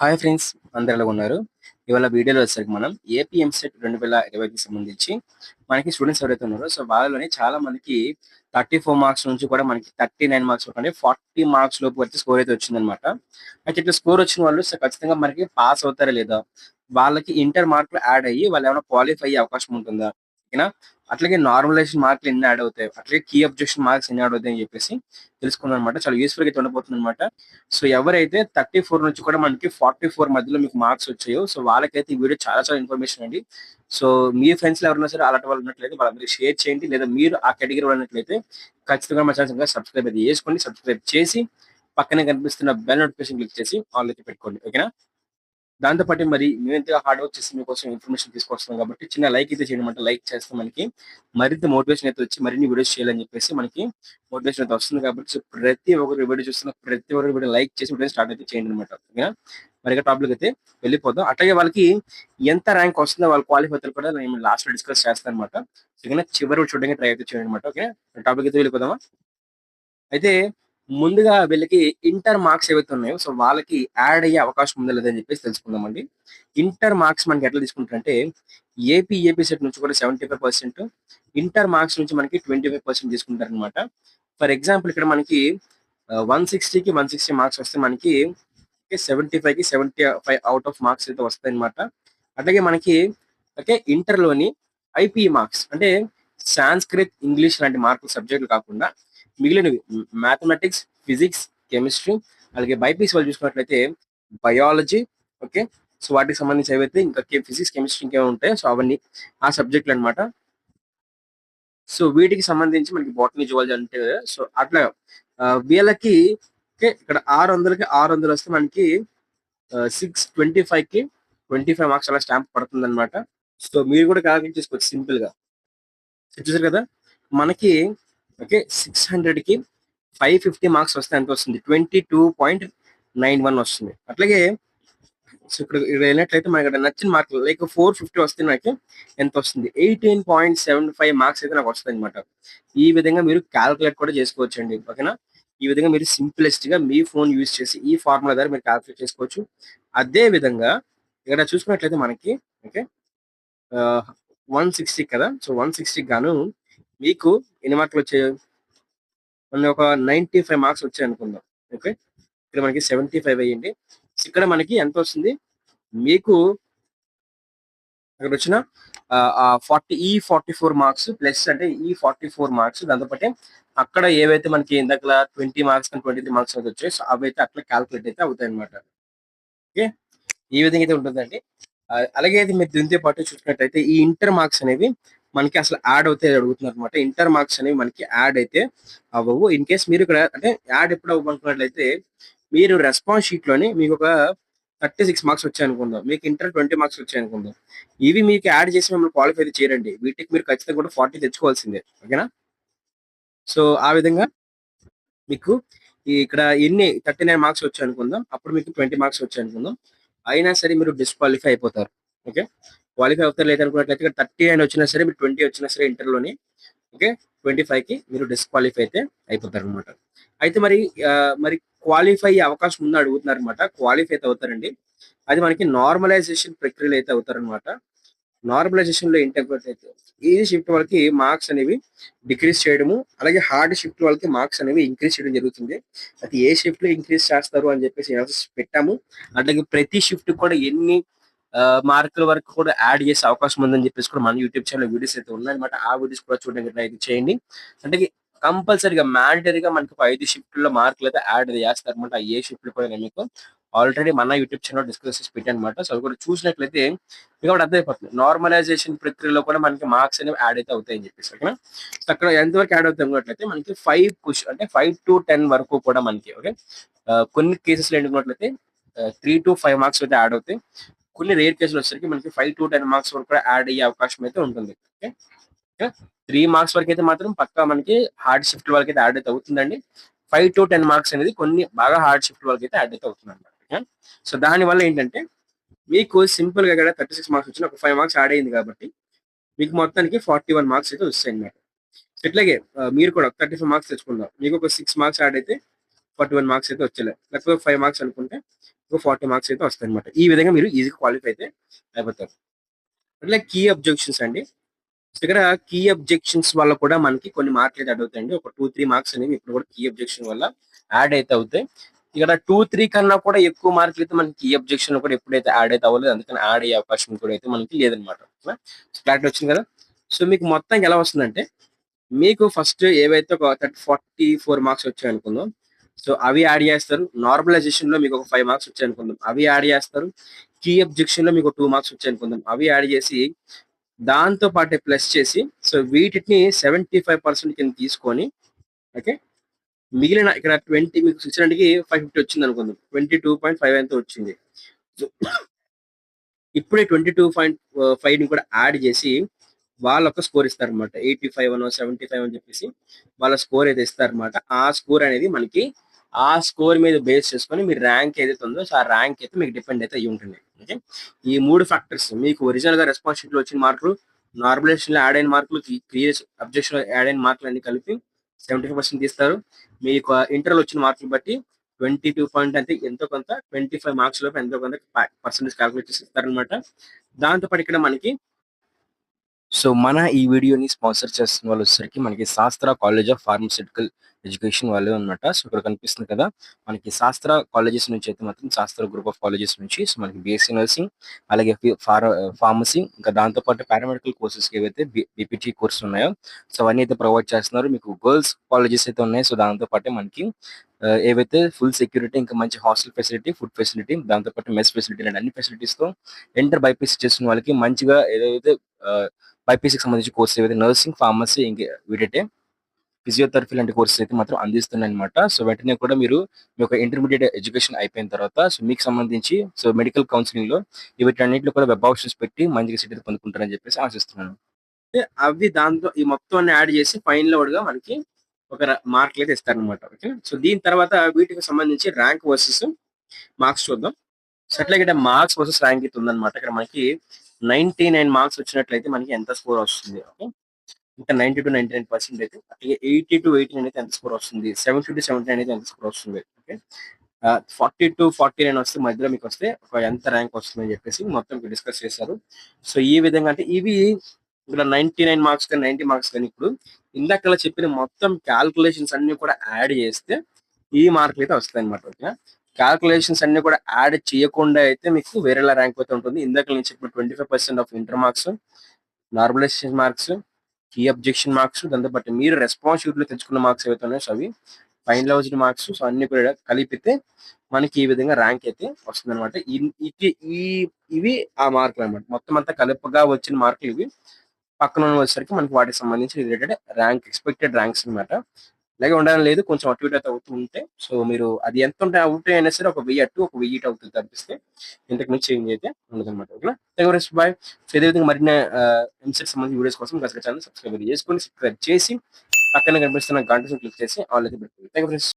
Hi friends, అందరు ఎలా ఉన్నారు? ఇవాళ వీడియోలో వచ్చేసరికి మనం ఏపీ ఎంసెట్ 2020కి సంబంధించి మనకి స్టూడెంట్స్ ఎవరైతే ఉన్నారో వాళ్ళలోని చాలా మందికి 34 మార్క్స్ నుంచి కూడా మనకి 39 మార్క్స్ వరకు అంటే 40 మార్క్స్ లోపు వచ్చి స్కోర్ అయితే వచ్చిందనమాట. అయితే ఇట్లా స్కోర్ వచ్చిన వాళ్ళు ఖచ్చితంగా మనకి పాస్ అవుతారా లేదా, వాళ్ళకి ఇంటర్ మార్కులు యాడ్ అయ్యి వాళ్ళు ఏమైనా క్వాలిఫై అయ్యే అవకాశం ఉంటుందా, ఓకేనా? అట్లాగే నార్మలైజేషన్ మార్కులు ఎన్ని యాడ్ అవుతాయి, అట్లాగే కీ అబ్జెక్షన్ మార్క్స్ ఎన్ని యాడ్ అవుతాయి అని చెప్పేసి తెలుసుకుందాం అనమాట. చాలా యూస్ఫుల్ గా అయితే ఉండబోతుంది అనమాట. సో ఎవరైతే 34 నుంచి కూడా మనకి 44 మధ్యలో మీకు మార్క్స్ వచ్చాయో వాళ్ళకైతే ఈ వీడియో చాలా చాలా ఇన్ఫర్మేషన్ అండి. సో మీ ఫ్రెండ్స్ ఎవరైనా సరే అలాంటి వాళ్ళు ఉన్నట్లయితే వాళ్ళందరికీ షేర్ చేయండి. లేదా మీరు ఆ కేటగిరీ వాళ్ళు ఉన్నట్లయితే ఖచ్చితంగా మా ఛానల్ సబ్స్క్రైబ్ అయితే చేసుకోండి. సబ్స్క్రైబ్ చేసి పక్కనే కనిపిస్తున్న బెల్ నోటిఫికేషన్ క్లిక్ చేసి ఆల్ అయితే పెట్టుకోండి, ఓకేనా? దాంతో పాటు మరి మేము ఎంతగా హార్డ్ వర్క్ చేసి మీకోసం ఇన్ఫర్మేషన్ తీసుకొస్తున్నాం కాబట్టి చిన్న లైక్ అయితే చేయడం అంటే లైక్ చేస్తే మనకి మరింత మోటివేషన్ అయితే వచ్చి మరిన్ని వీడియోస్ చేయాలని చెప్పేసి మనకి మోటివేషన్ అయితే వస్తుంది. కాబట్టి సో ప్రతి ఒక్కరు వీడియో చూస్తున్న ప్రతి ఒక్కరు వీడియో లైక్ చేసి వీడియో స్టార్ట్ అయితే చేయండి అనమాట, ఓకేనా? మరి టాపిక్ అయితే వెళ్ళిపోదాం. అట్లాగే వాళ్ళకి ఎంత ర్యాంక్ వస్తుందో వాళ్ళ క్వాలిఫై అవుతారు కూడా నేను లాస్ట్ లో డిస్కస్ చేస్తాను అనమాట. ఓకేనా? చివరి చూడడానికి ట్రై అయితే చేయండి అనమాట. ఓకే, టాపిక్ అయితే వెళ్ళిపోదామా? అయితే ముందుగా వీళ్ళకి ఇంటర్ మార్క్స్ ఏవైతే ఉన్నాయో వాళ్ళకి యాడ్ అయ్యే అవకాశం ఉందా లేదని చెప్పేసి తెలుసుకుందామండి. ఇంటర్ మార్క్స్ మనకి ఎట్లా తీసుకుంటారంటే ఏపీ సెట్ నుంచి కూడా 75%, ఇంటర్ మార్క్స్ నుంచి మనకి 25% తీసుకుంటారు అనమాట. ఫర్ ఎగ్జాంపుల్ ఇక్కడ మనకి 160కి 160 మార్క్స్ వస్తే మనకి 75కి 75 అవుట్ ఆఫ్ మార్క్స్ అయితే వస్తాయి అనమాట. అట్లాగే మనకి ఓకే ఇంటర్లోని ఐపీ మార్క్స్ అంటే సాంస్క్రిత్, ఇంగ్లీష్ లాంటి మార్కులు సబ్జెక్టులు కాకుండా మిగిలినవి మ్యాథమెటిక్స్, ఫిజిక్స్, కెమిస్ట్రీ, అలాగే బైపీసీ వాళ్ళు చూసుకున్నట్లయితే బయాలజీ, ఓకే, సో వాటికి సంబంధించి ఏవైతే ఇంకా ఫిజిక్స్, కెమిస్ట్రీ ఇంకేమో ఉంటాయో అవన్నీ ఆ సబ్జెక్టులు అనమాట. సో వీటికి సంబంధించి మనకి బాటనీ, జువాలజీ అంటే అట్లా వీళ్ళకి ఓకే ఇక్కడ 600కి 600 వస్తే మనకి 625కి 25 మార్క్స్ అలా స్టాంప్ పడుతుంది అనమాట. సో మీరు కూడా క్యాలిక్యులేట్ చేసుకోవచ్చు సింపుల్ గా. చూసారు కదా మనకి ఓకే 600కి 550 మార్క్స్ వస్తే ఎంత వస్తుంది? 22.91 వస్తుంది. అట్లాగే సో ఇక్కడ వెళ్ళినట్లయితే మనకి ఇక్కడ నచ్చిన మార్కులు లైక్ 450 వస్తే నాకు ఎంత వస్తుంది? 18.75 మార్క్స్ అయితే నాకు వస్తుంది అనమాట. ఈ విధంగా మీరు క్యాల్కులేట్ కూడా చేసుకోవచ్చు అండి, ఓకేనా? ఈ విధంగా మీరు సింప్లెస్ట్ గా మీ ఫోన్ యూజ్ చేసి ఈ ఫార్ములా ద్వారా మీరు క్యాల్కులేట్ చేసుకోవచ్చు. అదే విధంగా ఇక్కడ చూసుకున్నట్లయితే మనకి ఓకే 160 కదా, సో 160 గాను మీకు ఎన్ని మార్కులు వచ్చాయి? మన ఒక 95 మార్క్స్ వచ్చాయి అనుకుందాం. ఓకే, ఇక్కడ మనకి 75 అయ్యింది. ఇక్కడ మనకి ఎంత వస్తుంది? మీకు అక్కడ వచ్చిన 44 మార్క్స్ ప్లస్ అంటే ఈ 44 మార్క్స్ దాంతోపాటే అక్కడ ఏవైతే మనకి ఇందాక 20 మార్క్స్ కానీ 23 మార్క్స్ అయితే వచ్చాయి అవైతే అట్లా క్యాల్కులేట్ అయితే అవుతాయి అనమాట. ఓకే, ఈ విధంగా అయితే ఉంటుందండి. అలాగే అయితే మీరు దీంతో పాటు చూసుకున్నట్టయితే ఈ ఇంటర్ మార్క్స్ అనేవి మనకి అసలు యాడ్ అవుతాయి అడుగుతున్నారు అనమాట. ఇంటర్ మార్క్స్ అనేవి మనకి యాడ్ అయితే అవ్వవు. ఇన్ కేస్ మీరు ఇక్కడ అంటే యాడ్ ఎప్పుడు అవ్వనుకున్నట్లయితే మీరు రెస్పాన్స్ షీట్ లోని మీకు ఒక 36 మార్క్స్ వచ్చాయి అనుకుందాం, మీకు ఇంటర్ 20 మార్క్స్ వచ్చాయి అనుకుందాం. ఇవి మీకు యాడ్ చేసి మిమ్మల్ని క్వాలిఫై అయితే చేయరండి. వీటికి మీరు ఖచ్చితంగా కూడా 40 తెచ్చుకోవాల్సిందే, ఓకేనా? సో ఆ విధంగా మీకు ఇక్కడ ఎన్ని 39 మార్క్స్ వచ్చాయి అనుకుందాం, అప్పుడు మీకు 20 మార్క్స్ వచ్చాయి అనుకుందాం, అయినా సరే మీరు డిస్క్వాలిఫై అయిపోతారు. ఓకే, క్వాలిఫై అవుతారు లేదనుకున్నట్లయితే ఇక్కడ 39 వచ్చినా సరే మీరు 20 వచ్చినా సరే ఇంటర్లోని ఓకే 25కి మీరు డిస్క్వాలిఫై అయితే అయిపోతారు అనమాట. అయితే మరి మరి క్వాలిఫై అయ్యే అవకాశం ఉందని అడుగుతున్నారు అనమాట. క్వాలిఫై అయితే అవుతారండి. అది మనకి నార్మలైజేషన్ ప్రక్రియలో అయితే అవుతారనమాట. నార్మలైజేషన్ లో ఏంటంటే ఈజీ షిఫ్ట్ వాళ్ళకి మార్క్స్ అనేవి డిక్రీజ్ చేయడము, అలాగే హార్డ్ షిఫ్ట్ వాళ్ళకి మార్క్స్ అనేవి ఇంక్రీజ్ చేయడం జరుగుతుంది. అది ఏ షిఫ్ట్ లో ఇంక్రీజ్ చేస్తారు అని చెప్పేసి అనాలిసిస్ పెట్టాము. అట్లాగే ప్రతి షిఫ్ట్ కూడా ఎన్ని మార్కుల వరకు కూడా యాడ్ చేసే అవకాశం ఉందని చెప్పేసి కూడా మన యూట్యూబ్ ఛానల్ వీడియోస్ అయితే ఉన్నాయన్నమాట. ఆ వీడియోస్ కూడా చూడడానికి ట్రై చేయండి. అంటే కంపల్సరీగా మ్యాండటరీగా మనకి 5 షిఫ్ట్ లో మార్కులు అయితే యాడ్ చేస్తారు అనమాట. ఏ షిఫ్ట్ కూడా మీకు ఆల్రెడీ మన యూట్యూబ్ ఛానల్ డిస్కస్ చేసి పెట్టానమాట. సో అవి కూడా చూసినట్లయితే మీకు కూడా అర్థమైపోతుంది. నార్మలైజేషన్ ప్రక్రియలో కూడా మనకి మార్క్స్ అనేవి యాడ్ అయితే అవుతాయని చెప్పేసి, ఓకేనా? సో అక్కడ ఎంతవరకు యాడ్ అవుతాయి అనుకున్నట్లయితే మనకి 5 అంటే 5 to 10 వరకు కూడా మనకి ఓకే కొన్ని కేసెస్ లో ఎందుకున్నట్లయితే 3 to 5 మార్క్స్ అయితే యాడ్ అవుతాయి. కొన్ని రేర్ కేసులు వచ్చేసరికి మనకి 5 to 10 మార్క్స్ వరకు కూడా యాడ్ అయ్యే అవకాశం అయితే ఉంటుంది. ఓకే, 3 మార్క్స్ వరకు అయితే మాత్రం పక్కా మనకి హార్డ్ షిఫ్ట్ వాళ్ళకి అయితే యాడ్ అయితే అవుతుందండి. 5 to 10 మార్క్స్ అనేది కొన్ని బాగా హార్డ్ షిఫ్ట్ వాళ్ళకి అయితే యాడ్ అయితే అవుతుంది అనమాట. సో దాని వల్ల ఏంటంటే మీకు సింపుల్ గా కూడా 36 మార్క్స్ వచ్చిన ఒక 5 మార్క్స్ యాడ్ అయింది కాబట్టి మీకు మొత్తానికి 41 మార్క్స్ అయితే వస్తాయి అన్నమాట. ఇట్లాగే మీరు కూడా 35 మార్క్స్ తెచ్చుకుందాం, మీకు ఒక 6 మార్క్స్ యాడ్ అయితే 41 మార్క్స్ అయితే వచ్చేలే. లేకపోతే 5 మార్క్స్ అనుకుంటే ఒక 40 మార్క్స్ అయితే వస్తాయన్నమాట. ఈ విధంగా మీరు ఈజీగా క్వాలిఫై అయితే అయిపోతారు. అట్లా కీ అబ్జెక్షన్స్ అండి. ఇక్కడ కీ అబ్జెక్షన్స్ వల్ల కూడా మనకి కొన్ని మార్కులు అయితే అడుగుతాయండి. ఒక 2, 3 మార్క్స్ అనేవి ఇప్పుడు కూడా కీ అబ్జెక్షన్ వల్ల యాడ్ అయితే అవుతాయి. ఇక్కడ 2, 3 కన్నా కూడా ఎక్కువ మార్కులు అయితే మనకి కీ అబ్జెక్షన్ కూడా ఎప్పుడైతే యాడ్ అయితే అవ్వలేదు. అందుకని యాడ్ అయ్యే అవకాశం కూడా అయితే మనకి లేదనమాట. క్లారిటీ వచ్చింది కదా. సో మీకు మొత్తం ఎలా వస్తుందంటే మీకు ఫస్ట్ ఏవైతే ఒక 44 మార్క్స్ వచ్చాయి అనుకుందాం. సో అవి యాడ్ చేస్తారు. నార్మలైజేషన్ లో మీకు ఒక 5 మార్క్స్ వచ్చాయి అనుకుందాం. అవి యాడ్ చేస్తారు. కీ అబ్జెక్షన్ లో మీకు 2 మార్క్స్ వచ్చాయి అనుకుందాం. అవి యాడ్ చేసి దాంతో పాటే ప్లస్ చేసి సో వీటిని 75% కింద తీసుకొని ఓకే. మిగిలిన ఇక్కడ 20 మీకు ఇచ్చినట్టుకి 550 వచ్చింది అనుకుందాం. 22.5 ఎంతో వచ్చింది. సో ఇప్పుడే 22.5 ని కూడా యాడ్ చేసి వాళ్ళొక స్కోర్ ఇస్తారనమాట. 85 అనో 75 అని చెప్పేసి వాళ్ళ స్కోర్ అయితే ఇస్తారనమాట. ఆ స్కోర్ అనేది మనకి ఆ స్కోర్ మీద బేస్ చేసుకొని మీ ర్యాంక్ ఏదైతే ఉందో సో ఆ ర్యాంక్ అయితే మీకు డిపెండ్ అయితే అయ్యి ఉంటుంది. ఓకే. ఈ 3 ఫ్యాక్టర్స్ మీకు ఒరిజినల్ గా రెస్పాన్స్ షీట్ లో వచ్చిన మార్కులు, నార్మలైజేషన్ లో యాడ్ అయిన మార్కులు, క్రియేస్ అబ్జెక్షన్ లో యాడ్ అయిన మార్కులు అన్ని కలిపి 75% తీస్తారు. మీకు ఇంటర్లో వచ్చిన మార్కులు బట్టి 22 పాయింట్ అంటే ఎంతో కొంత 25 మార్క్స్ లోపు ఎంతో కొంత పర్సెంటేజ్ క్యాలిక్యులేట్ చేసి ఇస్తారనమాట. దాంతో పాటు ఇక్కడ మనకి సో మన ఈ వీడియోని స్పాన్సర్ చేస్తున్న వాళ్ళు వచ్చేసరికి మనకి శాస్త్ర కాలేజ్ ఆఫ్ ఫార్మస్యూటికల్ ఎడ్యుకేషన్ వాళ్ళు అనమాట. సో ఇక్కడ కనిపిస్తుంది కదా మనకి శాస్త్ర కాలేజెస్ నుంచి అయితే మాత్రం శాస్త్ర గ్రూప్ ఆఫ్ కాలేజెస్ నుంచి సో మనకి బీఎస్సీ నర్సింగ్ అలాగే ఫార్మసీ ఇంకా దాంతో పాటు పారామెడికల్ కోర్సెస్ ఏవైతే బీపీటీ కోర్స్ ఉన్నాయో సో అవన్నీ అయితే ప్రొవైడ్ చేస్తున్నారు. మీకు గర్ల్స్ కాలేజెస్ అయితే ఉన్నాయి. సో దాంతో పాటు మనకి ఏవైతే ఫుల్ సెక్యూరిటీ ఇంకా మంచి హాస్టల్ ఫెసిలిటీ, ఫుడ్ ఫెసిలిటీ, దాంతో పాటు మెస్ ఫెసిలిటీ అండ్ అన్ని ఫెసిలిటీస్ తో ఇంటర్ బైపీసీ చేస్తున్న వాళ్ళకి మంచిగా ఏదైతే బైపీసీకి సంబంధించిన కోర్స్ ఏవైతే నర్సింగ్, ఫార్మసీ ఇంకా వీటైతే ఫిజియోథెరపీ లాంటి కోర్సెస్ అయితే మాత్రం అందిస్తున్నాయి అనమాట. సో వెంటనే కూడా మీరు మీ యొక్క ఇంటర్మీడియట్ ఎడ్యుకేషన్ అయిపోయిన తర్వాత సో మీకు సంబంధించి సో మెడికల్ కౌన్సిలింగ్ లో వీటన్నిటిలో కూడా వెబ్ ఆప్షన్స్ పెట్టి మంచిగా సీట్ అయితే పొందుకుంటారని చెప్పేసి ఆశిస్తున్నాను. అవి దాంతో ఈ మొత్తం యాడ్ చేసి ఫైనల్ గా మనకి ఒక మార్కులు అయితే ఇస్తారనమాట. ఓకే. సో దీని తర్వాత వీటికి సంబంధించి ర్యాంక్ వర్సెస్ మార్క్స్ చూద్దాం. సో అట్లాగే మార్క్స్ వర్సెస్ ర్యాంక్ అయితే ఉందన్నమాట. ఇక్కడ మనకి 99 మార్క్స్ వచ్చినట్లయితే మనకి ఎంత స్కోర్ వస్తుంది. ఓకే. ఇంకా 90-99% అయితే అట్లాగే 80-89 అయితే ఎంత స్కోర్ వస్తుంది. 70-79 అయితే ఎంత స్కోర్ వస్తుంది. ఓకే. 40-49 వస్తే మధ్యలో మీకు వస్తే ఒక ఎంత ర్యాంక్ వస్తుంది అని చెప్పేసి మొత్తం డిస్కస్ చేశారు. సో ఈ విధంగా అంటే ఇవి ఇక్కడ 99 మార్క్స్ కానీ 90 మార్క్స్ కానీ ఇప్పుడు ఇందాక చెప్పిన మొత్తం క్యాల్కులేషన్స్ అన్ని కూడా యాడ్ చేస్తే ఈ మార్కులు అయితే వస్తాయి అనమాట. ఓకే. క్యాల్కులేషన్స్ అన్ని కూడా యాడ్ చేయకుండా అయితే మీకు వేరేలా ర్యాంక్ అయితే ఉంటుంది. ఇందాక నేను చెప్పిన 25% of inter marks, normalization marks, key objection marks, దాంతో పాటు మీరు రెస్పాన్స్ షీట్ లో తెచ్చుకున్న మార్క్స్ ఏవైతే ఉన్నాయో సో అవి ఫైనలైజ్డ్ మార్క్స్ సో అన్ని కూడా కలిపితే మనకి ఈ విధంగా ర్యాంక్ అయితే వస్తుంది అనమాట. ఇవి ఆ మార్కులు అనమాట. మొత్తం అంతా కలుపుగా వచ్చిన మార్కులు ఇవి. పక్కన వచ్చేసరికి మనకి వాటికి సంబంధించి రిలేటెడ్ ర్యాంక్ ఎక్స్పెక్టెడ్ ర్యాంక్స్ అనమాట. అలాగే ఉండడం లేదు కొంచెం అటు ఇటు అయితే అవుతూ ఉంటే సో మీరు అది ఎంత ఉంటే అవుతాయి అయినా సరే ఒక 1000 అటు ఒక 1000 అవుతుంది తప్పిస్తే ఇంతకు మించి చేంజ్ అయితే ఉండదు అనమాట. ఓకే. Thank bye. సో ఇదే విధంగా మరిన్ని ఎంసెట్ సంబంధించిన వీడియోస్ కోసం ఛానల్ సబ్స్క్రైబ్ చేసుకోండి. సబ్స్క్రైబ్ చేసి పక్కన కనిపిస్తున్న గంట క్లిక్ చేసి ఆల్ అయితే పెట్టుకోండి. Thank you friends.